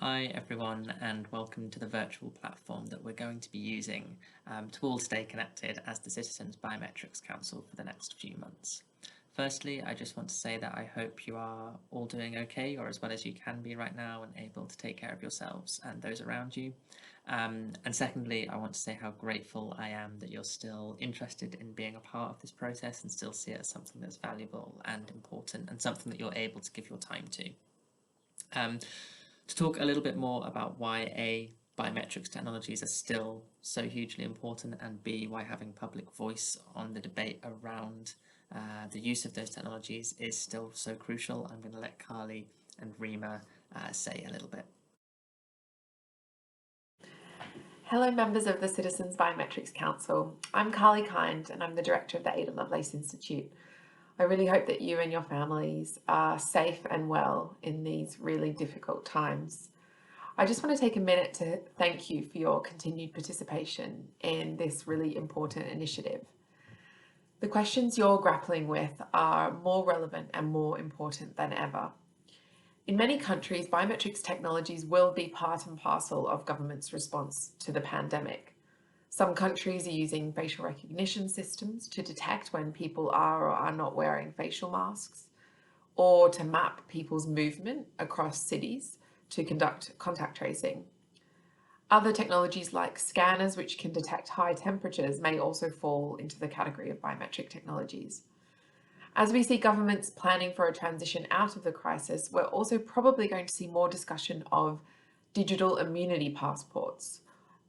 Hi everyone, and welcome to the virtual platform that we're going to be using to all stay connected as the Citizens Biometrics Council for the next few months. Firstly, I just want to say that I hope you are all doing okay, or as well as you can be right now, and able to take care of yourselves and those around you. And secondly, I want to say how grateful I am that you're still interested in being a part of this process and still see it as something that's valuable and important and something that you're able to give your time to. To talk a little bit more about why A, biometrics technologies are still so hugely important, and B, why having public voice on the debate around the use of those technologies is still so crucial, I'm going to let Carly and Rima say a little bit. Hello members of the Citizens Biometrics Council. I'm Carly Kind and I'm the director of the Ada Lovelace Institute. I really hope that you and your families are safe and well in these really difficult times. I just want to take a minute to thank you for your continued participation in this really important initiative. The questions you're grappling with are more relevant and more important than ever. In many countries, biometrics technologies will be part and parcel of government's response to the pandemic. Some countries are using facial recognition systems to detect when people are or are not wearing facial masks, or to map people's movement across cities to conduct contact tracing. Other technologies like scanners, which can detect high temperatures, may also fall into the category of biometric technologies. As we see governments planning for a transition out of the crisis, we're also probably going to see more discussion of digital immunity passports,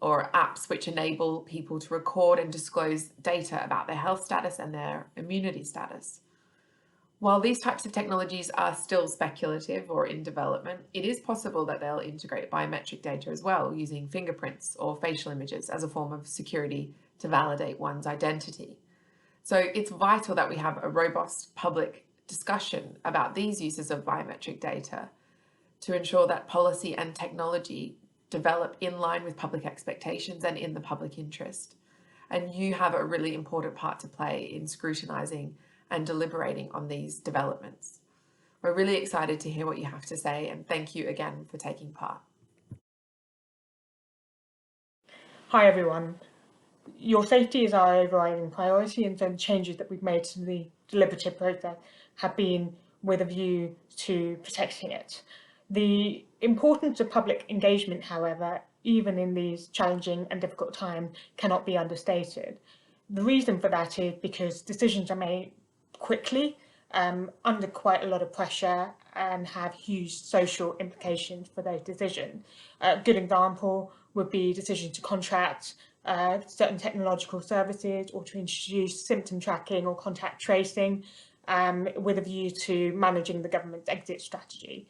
or apps which enable people to record and disclose data about their health status and their immunity status. While these types of technologies are still speculative or in development, it is possible that they'll integrate biometric data as well, using fingerprints or facial images as a form of security to validate one's identity. So it's vital that we have a robust public discussion about these uses of biometric data to ensure that policy and technology develop in line with public expectations and in the public interest. And you have a really important part to play in scrutinising and deliberating on these developments. We're really excited to hear what you have to say, and thank you again for taking part. Hi everyone. Your safety is our overriding priority, and so the changes that we've made to the deliberative process have been with a view to protecting it. The importance of public engagement, however, even in these challenging and difficult times, cannot be understated. The reason for that is because decisions are made quickly, under quite a lot of pressure, and have huge social implications for those decisions. A good example would be decisions to contract certain technological services, or to introduce symptom tracking or contact tracing with a view to managing the government's exit strategy.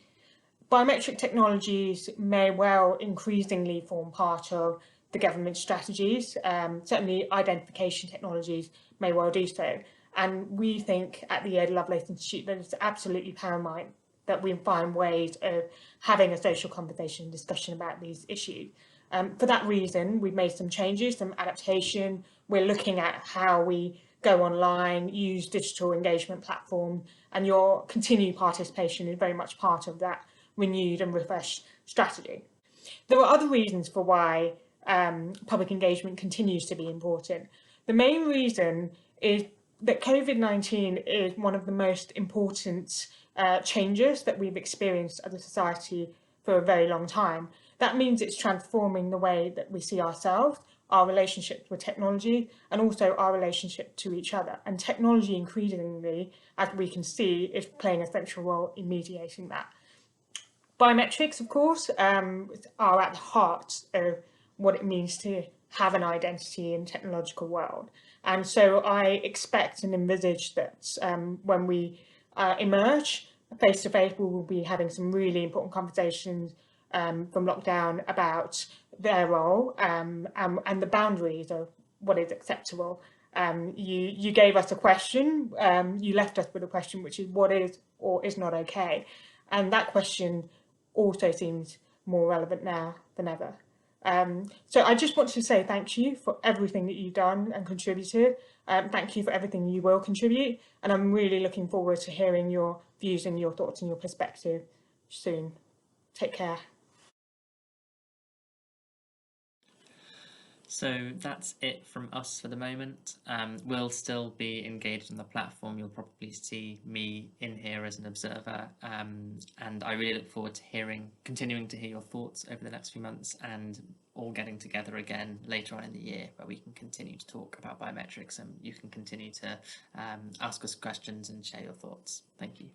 Biometric technologies may well increasingly form part of the government's strategies. Certainly identification technologies may well do so. And we think at the Ada Lovelace Institute that it's absolutely paramount that we find ways of having a social conversation and discussion about these issues. For that reason, we've made some changes, some adaptation. We're looking at how we go online, use digital engagement platforms, and your continued participation is very much part of that renewed and refreshed strategy. There are other reasons for why public engagement continues to be important. The main reason is that COVID-19 is one of the most important changes that we've experienced as a society for a very long time. That means it's transforming the way that we see ourselves, our relationships with technology, and also our relationship to each other. And technology increasingly, as we can see, is playing a central role in mediating that. Biometrics, of course, are at the heart of what it means to have an identity in the technological world. And so I expect and envisage that when we emerge face-to-face, we will be having some really important conversations from lockdown about their role and the boundaries of what is acceptable. You gave us a question, you left us with a question, which is what is or is not okay. And that question also seems more relevant now than ever. So I just want to say thank you for everything that you've done and contributed. Thank you for everything you will contribute. And I'm really looking forward to hearing your views and your thoughts and your perspective soon. Take care. So that's it from us for the moment. We'll still be engaged on the platform. You'll probably see me in here as an observer, and I really look forward to continuing to hear your thoughts over the next few months, and all getting together again later on in the year where we can continue to talk about biometrics and you can continue to ask us questions and share your thoughts. Thank you.